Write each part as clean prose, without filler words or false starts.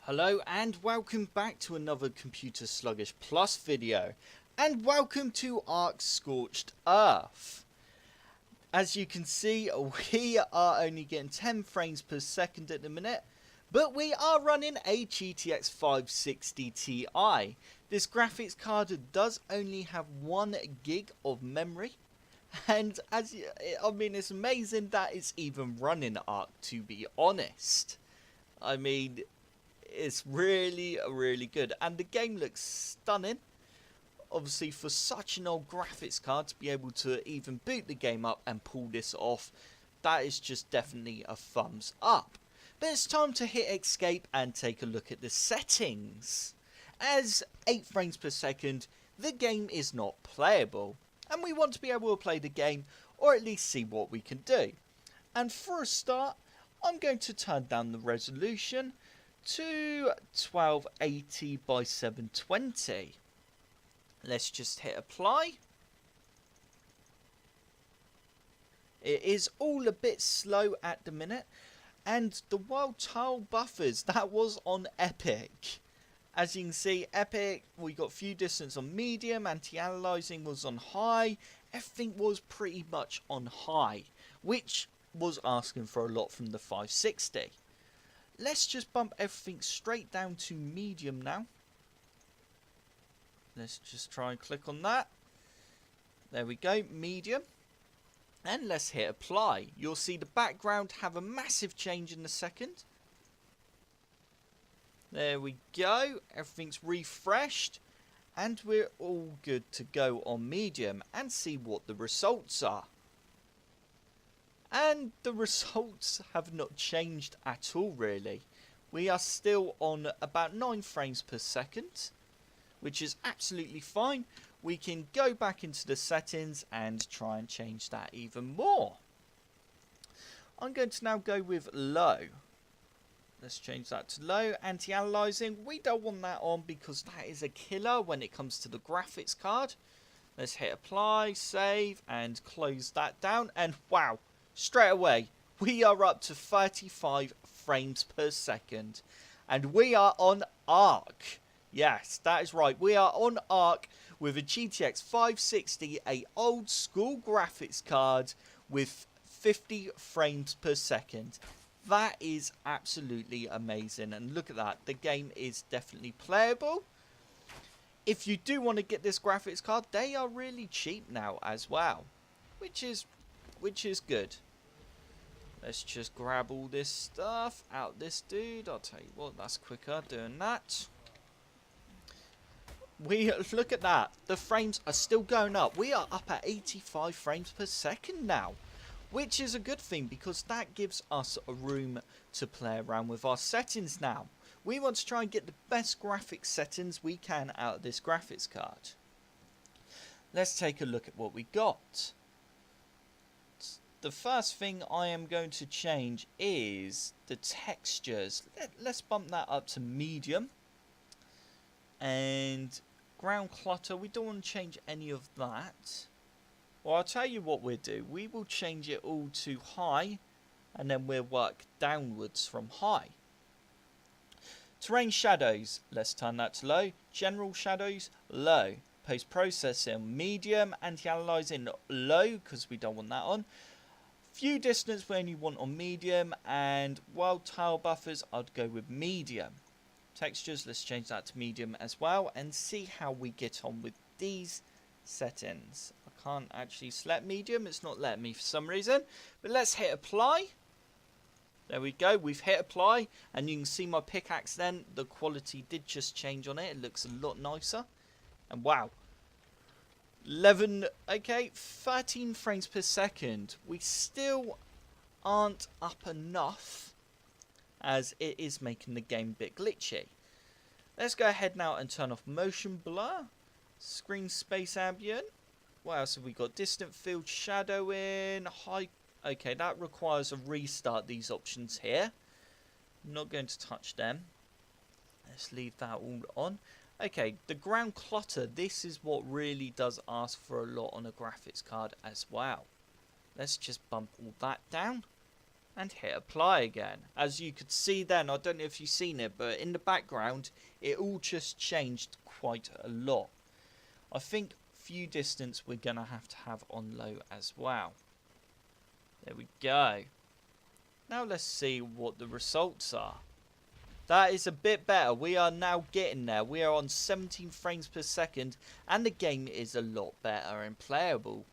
Hello and welcome back to another Computer Sluggish Plus video, and welcome to ARK Scorched Earth. As you can see, we are only getting 10 frames per second at the minute, but we are running a GTX 560 Ti. This graphics card does only have 1 gig of memory, and it's amazing that it's even running ARK, to be honest. It's really good, and the game looks stunning. Obviously, for such an old graphics card to be able to even boot the game up and pull this off, that is just definitely a thumbs up. But it's time to hit escape and take a look at the settings. As 8 frames per second, the game is not playable, and we want to be able to play the game, or at least see what we can do. And for a start, I'm going to turn down the resolution to 1280 by 720. Let's just hit apply. It is all a bit slow at the minute, and the world tile buffers, that was on epic. As you can see, epic, we got view distance on medium, anti-aliasing was on high, everything was pretty much on high, which was asking for a lot from the 560. Let's just bump everything straight down to medium now. Let's just try and click on that. There we go, medium. And let's hit apply. You'll see the background have a massive change in a second. There we go. Everything's refreshed. And we're all good to go on medium and see what the results are. And the results have not changed at all, really. We are still on about 9 frames per second, which is absolutely fine. We can go back into the settings and try and change that even more. I'm going to now go with low. Let's change that to low. Anti-aliasing, we don't want that on because that is a killer when it comes to the graphics card. Let's hit apply, save, and close that down. And wow! Straight away, we are up to 35 frames per second. And we are on ARK. Yes, that is right. We are on ARK with a GTX 560, a old school graphics card with 50 frames per second. That is absolutely amazing. And look at that. The game is definitely playable. If you do want to get this graphics card, they are really cheap now as well, which is good. Let's just grab all this stuff out this dude. I'll tell you what, that's quicker doing that. Look at that. The frames are still going up. We are up at 85 frames per second now, which is a good thing because that gives us a room to play around with our settings now. We want to try and get the best graphics settings we can out of this graphics card. Let's take a look at what we got. The first thing I am going to change is the textures. Let's bump that up to medium. And ground clutter, we don't want to change any of that. Well, I'll tell you what we'll do. We will change it all to high, and then we'll work downwards from high. Terrain shadows, let's turn that to low. General shadows, low. Post-processing, medium. Anti-aliasing, low, because we don't want that on. View distance we only want on medium, and world tile buffers I'd go with medium. Textures, let's change that to medium as well and see how we get on with these settings. I can't actually select medium, it's not letting me for some reason, but let's hit apply. There we go, we've hit apply, and you can see my pickaxe then, the quality did just change on it, it looks a lot nicer, and wow. 13 frames per second. We still aren't up enough, as it is making the game a bit glitchy. Let's go ahead now and turn off motion blur, screen space ambient. What else have we got? Distant field shadowing, high. Okay, that requires a restart, these options here. I'm not going to touch them. Let's leave that all on. Okay, the ground clutter, this is what really does ask for a lot on a graphics card as well. Let's just bump all that down. and hit apply again. As you could see then, I don't know if you've seen it, but in the background it all just changed quite a lot. I think view distance we're going to have on low as well. There we go. Now let's see what the results are. That is a bit better. We are now getting there. We are on 17 frames per second and the game is a lot better and playable.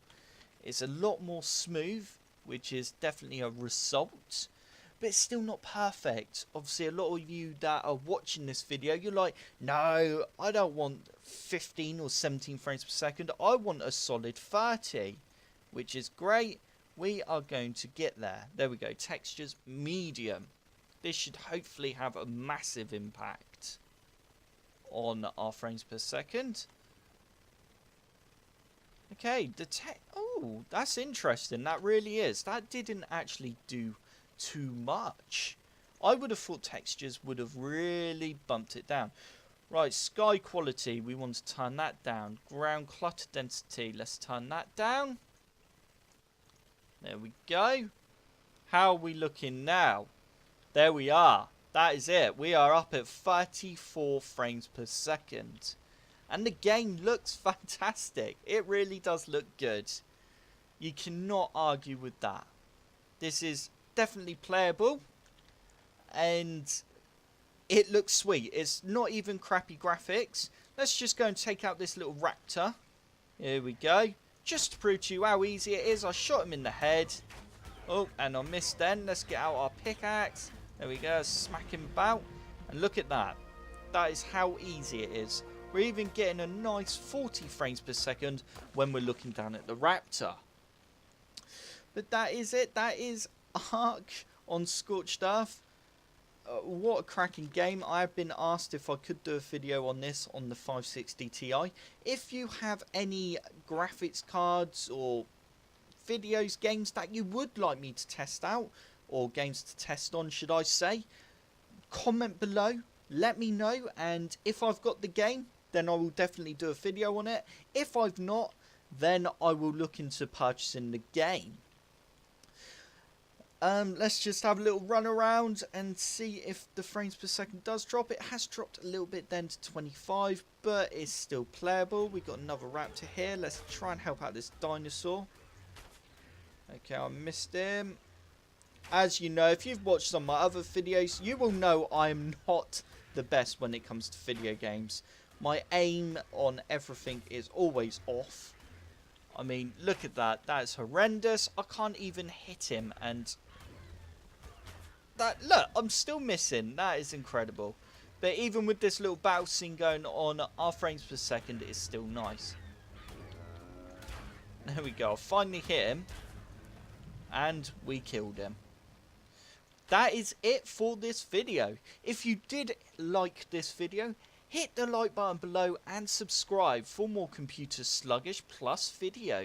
It's a lot more smooth, which is definitely a result, but it's still not perfect. Obviously, a lot of you that are watching this video, you're like, no, I don't want 15 or 17 frames per second. I want a solid 30, which is great. We are going to get there. There we go. Textures, medium. This should hopefully have a massive impact on our frames per second. Okay, oh, that's interesting. That really is. That didn't actually do too much. I would have thought textures would have really bumped it down. Right, sky quality, we want to turn that down. Ground clutter density, let's turn that down. There we go. How are we looking now? There we are. That is it. We are up at 34 frames per second. And the game looks fantastic. It really does look good. You cannot argue with that. This is definitely playable. And it looks sweet. It's not even crappy graphics. Let's just go and take out this little raptor. Here we go. Just to prove to you how easy it is, I shot him in the head. Oh, and I missed then. Let's get out our pickaxe. There we go. Smack him about. And look at that. That is how easy it is. We're even getting a nice 40 frames per second when we're looking down at the raptor. But that is it. That is ARK on Scorched Earth. What a cracking game. I have been asked if I could do a video on this on the 560 Ti. If you have any graphics cards or videos, games that you would like me to test out, or games to test on should I say, comment below, let me know, and if I've got the game, then I will definitely do a video on it. If I've not, then I will look into purchasing the game. Let's just have a little run around and see if the frames per second does drop. It has dropped a little bit then to 25, but it's still playable. We've got another raptor here. Let's try and help out this dinosaur. Okay, I missed him. As you know, if you've watched some of my other videos, you will know I'm not the best when it comes to video games. My aim on everything is always off. I mean, look at that. That is horrendous. I can't even hit him, and that, look, I'm still missing. That is incredible. But even with this little battle scene going on, our frames per second is still nice. There we go. I finally hit him, and we killed him. That is it for this video. If you did like this video, hit the like button below and subscribe for more Computer Sluggish Plus videos.